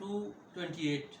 228।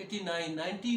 90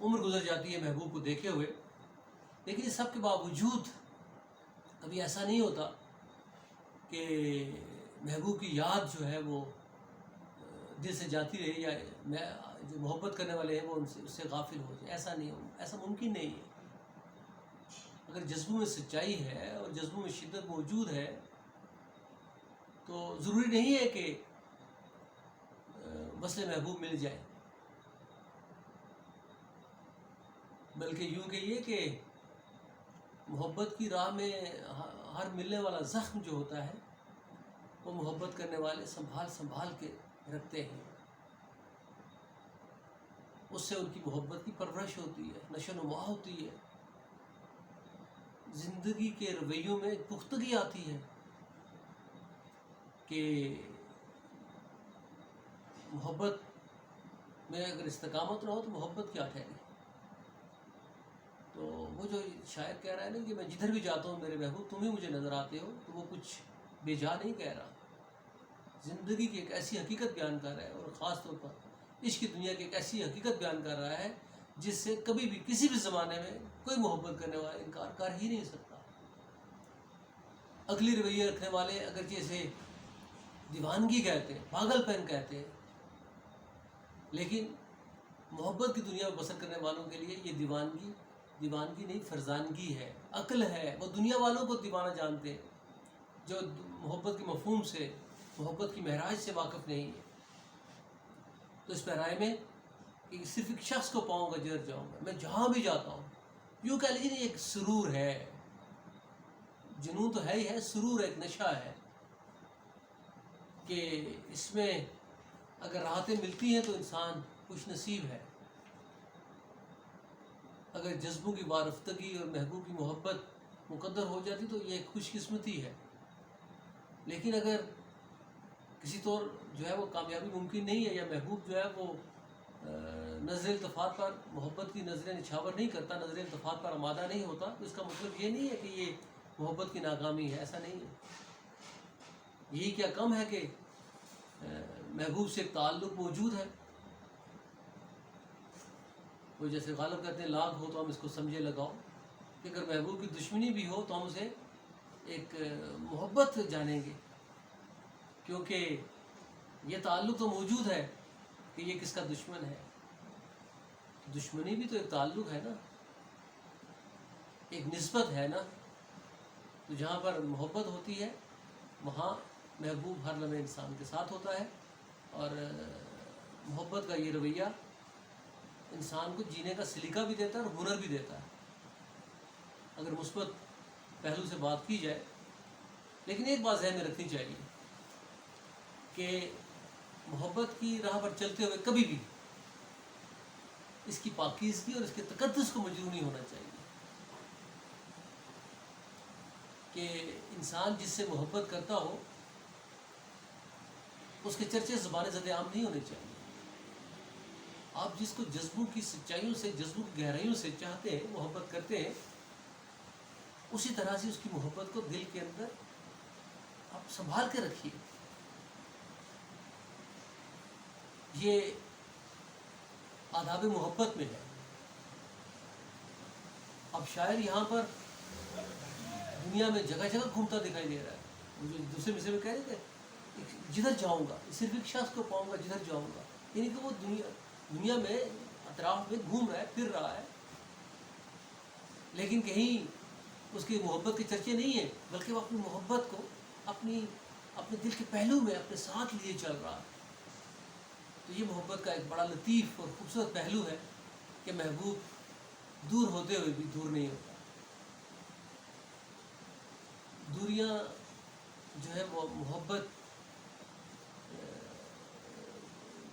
عمر گزر جاتی ہے محبوب کو دیکھے ہوئے، لیکن اس سب کے باوجود کبھی ایسا نہیں ہوتا کہ محبوب کی یاد جو ہے وہ دل سے جاتی رہے، یا جو محبت کرنے والے ہیں وہ اس سے غافل ہو جائے. ایسا نہیں ہو، ایسا ممکن نہیں ہے. اگر جذبوں میں سچائی ہے اور جذبوں میں شدت موجود ہے تو ضروری نہیں ہے کہ وصل محبوب مل جائے، بلکہ یوں کہیے کہ محبت کی راہ میں ہر ملنے والا زخم جو ہوتا ہے وہ محبت کرنے والے سنبھال سنبھال کے رکھتے ہیں. اس سے ان کی محبت کی پرورش ہوتی ہے، نشو و نما ہوتی ہے، زندگی کے رویوں میں ایک پختگی آتی ہے کہ محبت میں اگر استقامت نہ ہو تو محبت کیا ٹھہری. تو وہ جو شاعر کہہ رہا ہے نا کہ میں جدھر بھی جاتا ہوں میرے محبوب تم ہی مجھے نظر آتے ہو، تو وہ کچھ بے جا نہیں کہہ رہا، زندگی کی ایک ایسی حقیقت بیان کر رہا ہے، اور خاص طور پر عشق کی دنیا کی ایک ایسی حقیقت بیان کر رہا ہے جس سے کبھی بھی کسی بھی زمانے میں کوئی محبت کرنے والا انکار کر ہی نہیں سکتا. اگلی رویے رکھنے والے اگرچہ اسے دیوانگی کہتے ہیں، پاگل پن کہتے ہیں، لیکن محبت کی دنیا میں بسر کرنے والوں کے لیے یہ دیوانگی نہیں، فرزانگی ہے، عقل ہے. وہ دنیا والوں کو دیوانہ جانتے ہیں جو محبت کے مفہوم سے، محبت کی معراج سے واقف نہیں ہے. تو اس پیرائے میں کہ صرف ایک شخص کو پاؤں گا جدھر جاؤں گا، میں جہاں بھی جاتا ہوں. یوں کہہ لیجیے ایک سرور ہے، جنون تو ہے ہی ہے، سرور ایک نشہ ہے کہ اس میں اگر راحتیں ملتی ہیں تو انسان خوش نصیب ہے. اگر جذبوں کی وارفتگی اور محبوب کی محبت مقدر ہو جاتی تو یہ ایک خوش قسمتی ہے. لیکن اگر کسی طور جو ہے وہ کامیابی ممکن نہیں ہے، یا محبوب جو ہے وہ نظر التفات پر، محبت کی نظریں نچھاور نہیں کرتا، نظر التفات پر آمادہ نہیں ہوتا، تو اس کا مطلب یہ نہیں ہے کہ یہ محبت کی ناکامی ہے. ایسا نہیں ہے. یہی کیا کم ہے کہ محبوب سے ایک تعلق موجود ہے. وہ جیسے غالب کہتے ہیں لاگ ہو تو ہم اس کو سمجھے لگاؤ، کہ اگر محبوب کی دشمنی بھی ہو تو ہم اسے ایک محبت جانیں گے، کیونکہ یہ تعلق تو موجود ہے کہ یہ کس کا دشمن ہے. دشمنی بھی تو ایک تعلق ہے نا، ایک نسبت ہے نا. تو جہاں پر محبت ہوتی ہے وہاں محبوب ہر لمحے انسان کے ساتھ ہوتا ہے، اور محبت کا یہ رویہ انسان کو جینے کا سلیقہ بھی دیتا ہے اور ہنر بھی دیتا ہے، اگر مثبت پہلو سے بات کی جائے. لیکن ایک بات ذہن میں رکھنی چاہیے کہ محبت کی راہ پر چلتے ہوئے کبھی بھی اس کی پاکیزگی اور اس کے تقدس کو مجروح نہیں ہونا چاہیے. کہ انسان جس سے محبت کرتا ہو اس کے چرچے زبان زد عام نہیں ہونے چاہیے. آپ جس کو جذبوں کی سچائیوں سے، جذبوں کی گہرائیوں سے چاہتے ہیں، محبت کرتے ہیں، اسی طرح سے اس کی محبت کو دل کے اندر آپ سنبھال کے رکھیے. یہ آداب محبت میں ہے. اب شاعر یہاں پر دنیا میں جگہ جگہ گھومتا دکھائی دے رہا ہے. مجھے دوسرے مصرے میں کہہ رہے تھے جدھر جاؤں گا، صرف ایک شخص کو پاؤں گا جدھر جاؤں گا، یعنی کہ وہ دنیا میں اطراف میں گھوم رہا ہے، پھر رہا ہے، لیکن کہیں اس کی محبت کے چرچے نہیں ہیں، بلکہ وہ اپنی محبت کو اپنے دل کے پہلو میں اپنے ساتھ لیے چل رہا ہے. تو یہ محبت کا ایک بڑا لطیف اور خوبصورت پہلو ہے کہ محبوب دور ہوتے ہوئے بھی دور نہیں ہوتا. دوریاں جو ہے وہ محبت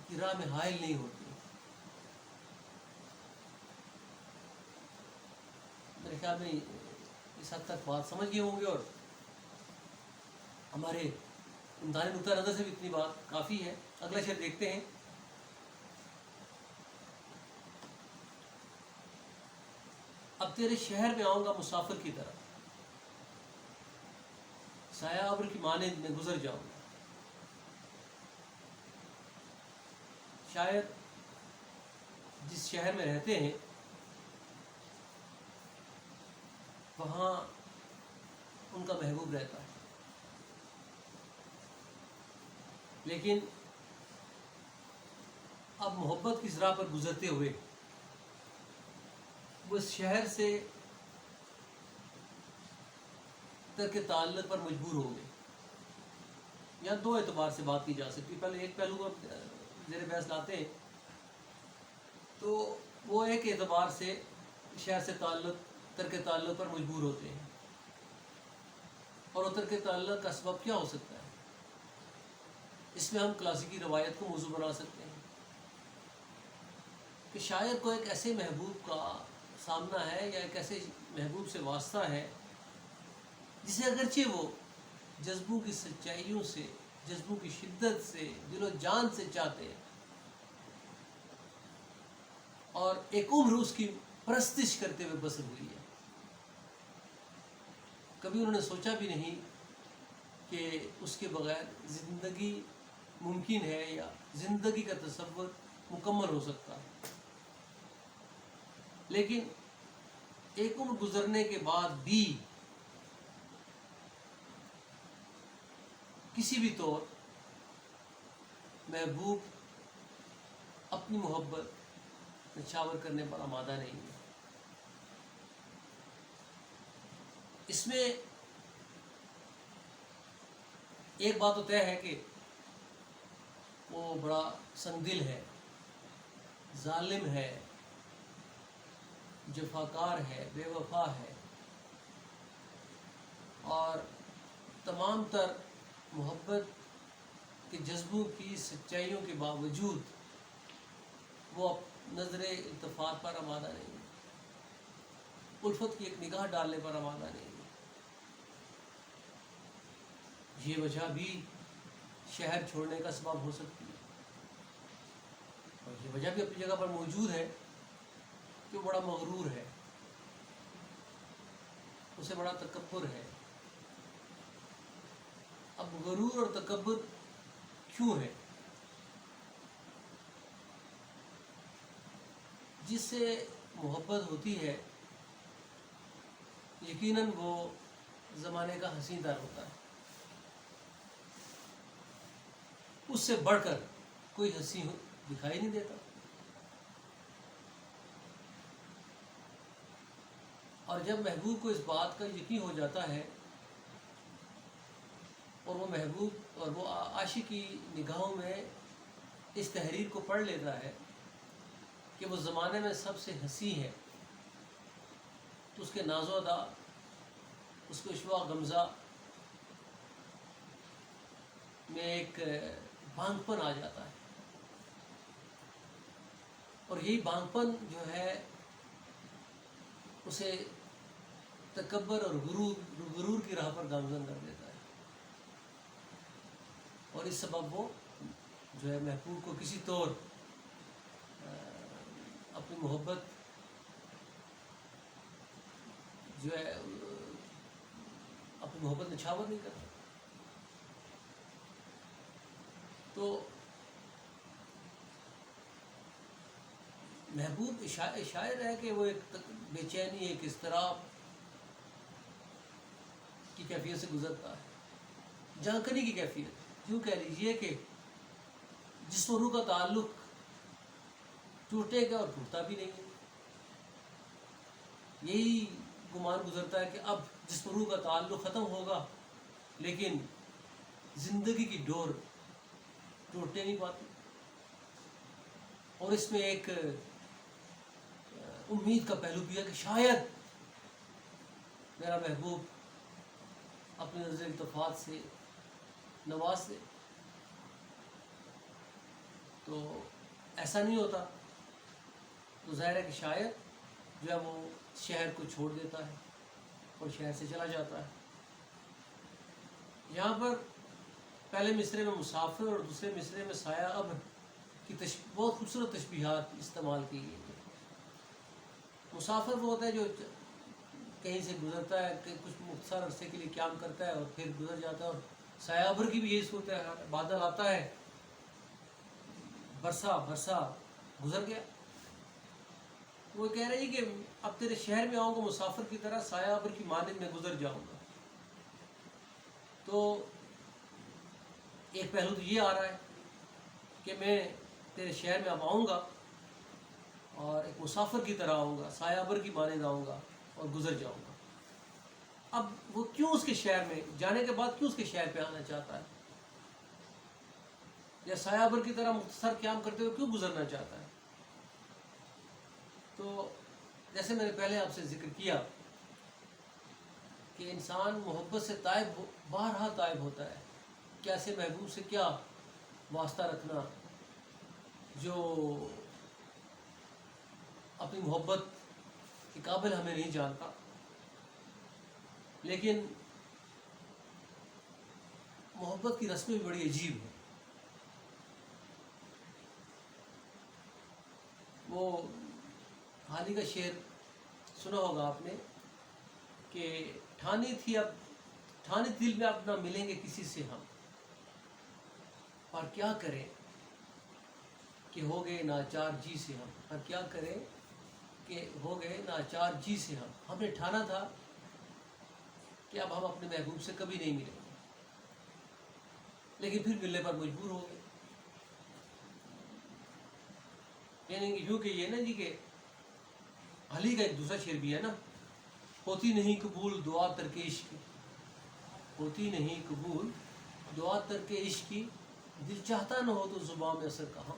کی راہ میں حائل نہیں ہوتی. میرے خیال میں اس حد تک بات سمجھ گئے ہوں گے، اور ہمارے امتحانی نقطہ نظر سے بھی اتنی بات کافی ہے. اگلا شعر دیکھتے ہیں. اب تیرے شہر میں آؤں گا مسافر کی طرح، سایہ ابر کی مانند میں گزر جاؤں گا. شاعر جس شہر میں رہتے ہیں وہاں ان کا محبوب رہتا ہے. لیکن اب محبت کی راہ پر گزرتے ہوئے وہ اس شہر سے ترک تعلق پر مجبور ہو گئے. یہاں دو اعتبار سے بات کی جا سکتی ہے. پہلے ایک پہلو کو زیر بحث لاتے ہیں تو وہ ایک اعتبار سے شہر سے ترک تعلق پر مجبور ہوتے ہیں. اور ترک تعلق کا سبب کیا ہو سکتا ہے؟ اس میں ہم کلاسیکی روایت کو موضوع بنا سکتے ہیں کہ شاعر کو ایک ایسے محبوب کا سامنا ہے یا ایک ایسے محبوب سے واسطہ ہے جسے اگرچہ وہ جذبوں کی سچائیوں سے، جذبوں کی شدت سے، دل و جان سے چاہتے ہیں، اور ایک عمر اس کی پرستش کرتے ہوئے بسر ہوئی ہے. کبھی انہوں نے سوچا بھی نہیں کہ اس کے بغیر زندگی ممکن ہے یا زندگی کا تصور مکمل ہو سکتا ہے. لیکن ایک عمر گزرنے کے بعد بھی کسی بھی طور محبوب اپنی محبت نچھاور کرنے پر آمادہ نہیں ہے. اس میں ایک بات تو طے ہے کہ وہ بڑا سنگدل ہے، ظالم ہے، جفاکار ہے، بے وفا ہے، اور تمام تر محبت کے جذبوں کی سچائیوں کے باوجود وہ نظر التفات پر آمادہ نہیں ہے، الفت کی ایک نگاہ ڈالنے پر آمادہ نہیں ہے. یہ وجہ بھی شہر چھوڑنے کا سبب ہو سکتی ہے، اور یہ وجہ بھی اپنی جگہ پر موجود ہے کہ وہ بڑا مغرور ہے، اسے بڑا تکبر ہے. اب غرور اور تکبر کیوں ہے؟ جس سے محبت ہوتی ہے یقیناً وہ زمانے کا حسین دار ہوتا ہے، اس سے بڑھ کر کوئی ہنسی دکھائی نہیں دیتا. اور جب محبوب کو اس بات کا یقین ہو جاتا ہے اور وہ محبوب اور وہ عاشق کی نگاہوں میں اس تحریر کو پڑھ لیتا ہے کہ وہ زمانے میں سب سے ہنسی ہے، تو اس کے ناز و ادا، اس کو عشوہ غمزہ میں ایک بانگ پن آ جاتا ہے. اور یہی بانگ پن جو ہے اسے تکبر اور غرور کی راہ پر گامزن کر دیتا ہے، اور اس سبب وہ جو ہے محبوب کو کسی طور اپنی محبت جو ہے اپنی محبت نچھاور نہیں کرتا. تو محبوب شاعر ہے کہ وہ ایک بے چینی، ایک اضطراب کی کیفیت سے گزرتا ہے، جھانکنے کی کیفیت. یوں کہہ لیجیے کہ جسم و روح کا تعلق ٹوٹے گا اور ٹوٹتا بھی نہیں ہے. یہی گمان گزرتا ہے کہ اب جسم و روح کا تعلق ختم ہوگا، لیکن زندگی کی ڈور ٹوٹنے نہیں پاتی. اور اس میں ایک امید کا پہلو بھی ہے کہ شاید میرا محبوب اپنے نظر التفات سے نواز دے. تو ایسا نہیں ہوتا تو ظاہر ہے کہ شاعر جو ہے وہ شہر کو چھوڑ دیتا ہے اور شہر سے چلا جاتا ہے. یہاں پر پہلے مصرے میں مسافر اور دوسرے مصرے میں سایہ ابر کی بہت خوبصورت تشبیہات استعمال کی گئی ہیں. مسافر وہ ہوتا ہے جو کہیں سے گزرتا ہے، کہ کچھ مختصر عرصے کے لیے قیام کرتا ہے اور پھر گزر جاتا ہے. اور سایہ ابر کی بھی یہی صورت ہے، بادل آتا ہے، برسا گزر گیا. وہ کہہ رہے ہیں کہ اب تیرے شہر میں آؤں گا مسافر کی طرح، سایہ ابر کی مانند میں گزر جاؤں گا. تو ایک پہلو تو یہ آ رہا ہے کہ میں تیرے شہر میں اب آؤں گا اور ایک مسافر کی طرح آؤں گا، سایہ ابر کی مانند آؤں گا اور گزر جاؤں گا. اب وہ کیوں اس کے شہر میں جانے کے بعد کیوں اس کے شہر پہ آنا چاہتا ہے، یا سایہ ابر کی طرح مختصر قیام کرتے ہوئے کیوں گزرنا چاہتا ہے؟ تو جیسے میں نے پہلے آپ سے ذکر کیا کہ انسان محبت سے تائب بارہا تائب ہوتا ہے. کیسے محبوب سے کیا واسطہ رکھنا جو اپنی محبت کے قابل ہمیں نہیں جانتا، لیکن محبت کی رسمیں بڑی عجیب ہیں. وہ حالی کا شعر سنا ہوگا آپ نے کہ ٹھانی دل میں اب نہ ملیں گے کسی سے ہم، پر کیا کریں کہ ہو گئے ناچار جی سے ہم. پر کیا کریں کہ ہو گئے ناچار جی سے ہم. ہم نے ٹھانا تھا کہ اب ہم اپنے محبوب سے کبھی نہیں ملیں گے، لیکن پھر ملنے پر مجبور ہو گئے. یعنی یوں کہ یہ نا جی کہ علی کا ایک دوسرا شعر بھی ہے نا، ہوتی نہیں قبول دعا ترک عشق کی، ہوتی نہیں قبول دعا ترک عشق کی، دل چاہتا نہ ہو تو زباں میں اثر کہاں.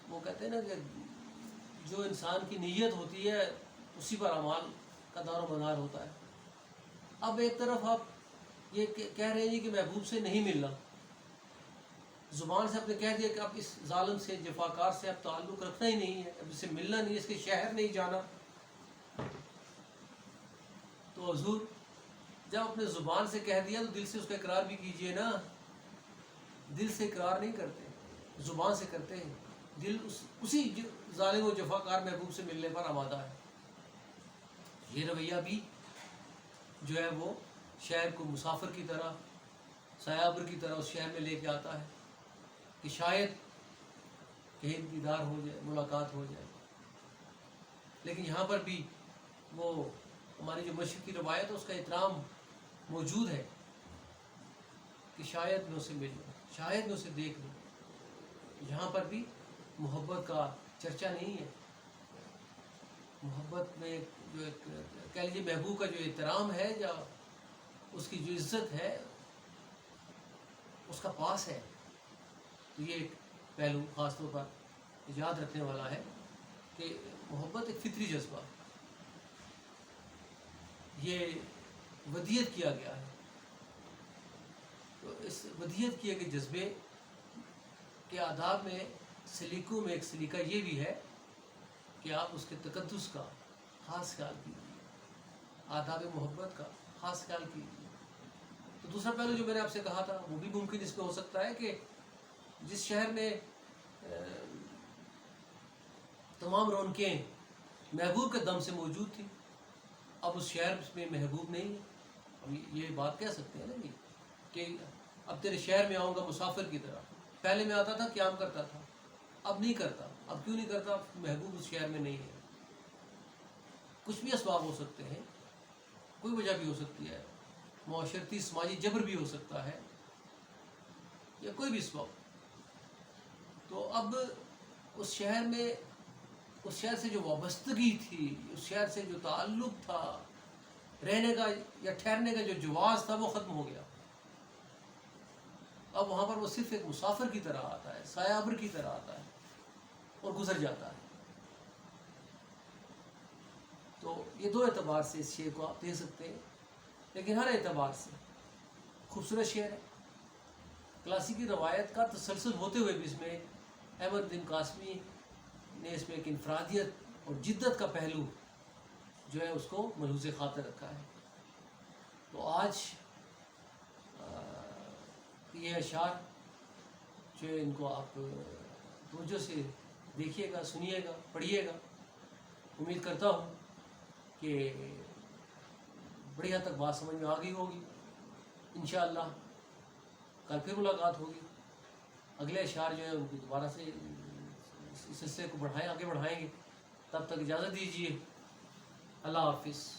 وہ کہتے ہیں نا کہ جو انسان کی نیت ہوتی ہے اسی پر اعمال کا دار و مدار ہوتا ہے. اب ایک طرف آپ یہ کہہ رہے ہیں کہ محبوب سے نہیں ملنا، زبان سے آپ نے کہہ دیا کہ اب اس ظالم سے جفاکار سے اب تعلق رکھنا ہی نہیں ہے، اب اس سے ملنا نہیں ہے، اس کے شہر نہیں جانا. تو حضور جب اپنے زبان سے کہہ دیا تو دل سے اس کا اقرار بھی کیجئے نا. دل سے اقرار نہیں کرتے، زبان سے کرتے ہیں. دل اسی ظالم و جفاکار محبوب سے ملنے پر آمادہ ہے. یہ رویہ بھی جو ہے وہ شہر کو مسافر کی طرح، سایہ ابر کی طرح اس شہر میں لے کے آتا ہے کہ شاید کہیں دیدار ہو جائے، ملاقات ہو جائے. لیکن یہاں پر بھی وہ ہماری جو مشرقی روایت ہے اس کا احترام موجود ہے کہ شاید میں اسے مل لوں، شاید میں اسے دیکھ لوں. یہاں پر بھی محبت کا چرچا نہیں ہے. محبت میں جو ایک کہہ لیجیے محبوب کا جو احترام ہے یا اس کی جو عزت ہے اس کا پاس ہے. تو یہ ایک پہلو خاص طور پر یاد رکھنے والا ہے کہ محبت ایک فطری جذبہ، یہ ودیت کیا گیا ہے. تو اس ودیت کیے گئے جذبے کے آداب میں سلیقوں میں ایک سلیقہ یہ بھی ہے کہ آپ اس کے تقدس کا خاص خیال کیجیے، آداب محبت کا خاص خیال کیجیے. تو دوسرا پہلو جو میں نے آپ سے کہا تھا وہ بھی ممکن اس میں ہو سکتا ہے کہ جس شہر میں تمام رونقیں محبوب کے دم سے موجود تھی، اب اس شہر میں محبوب نہیں ہے. اب یہ بات کہہ سکتے ہیں نا جی کہ اب تیرے شہر میں آؤں گا مسافر کی طرح. پہلے میں آتا تھا قیام کرتا تھا، اب نہیں کرتا. اب کیوں نہیں کرتا؟ محبوب اس شہر میں نہیں ہے. کچھ بھی اسباب ہو سکتے ہیں، کوئی وجہ بھی ہو سکتی ہے، معاشرتی سماجی جبر بھی ہو سکتا ہے یا کوئی بھی اسباب. تو اب اس شہر میں، اس شہر سے جو وابستگی تھی، اس شہر سے جو تعلق تھا، رہنے کا یا ٹھہرنے کا جو جواز تھا وہ ختم ہو گیا. اب وہاں پر وہ صرف ایک مسافر کی طرح آتا ہے، سایہ ابر کی طرح آتا ہے اور گزر جاتا ہے. تو یہ دو اعتبار سے اس شعر کو آپ دے سکتے ہیں، لیکن ہر اعتبار سے خوبصورت شعر ہے. کلاسیکی روایت کا تسلسل ہوتے ہوئے بھی اس میں احمد بن قاسمی نے اس میں ایک انفرادیت اور جدت کا پہلو جو ہے اس کو ملحوظ خاطر رکھا ہے. تو آج یہ اشعار جو ان کو آپ توجہ سے دیکھیے گا، سنیے گا، پڑھیے گا. امید کرتا ہوں کہ بڑی حد تک بات سمجھ میں آ گئی ہوگی. انشاءاللہ کل پھر ملاقات ہوگی. اگلے اشعار جو ہے ان کی دوبارہ سے اس سلسلے کو آگے بڑھائیں گے. تب تک اجازت دیجیے. اللہ حافظ.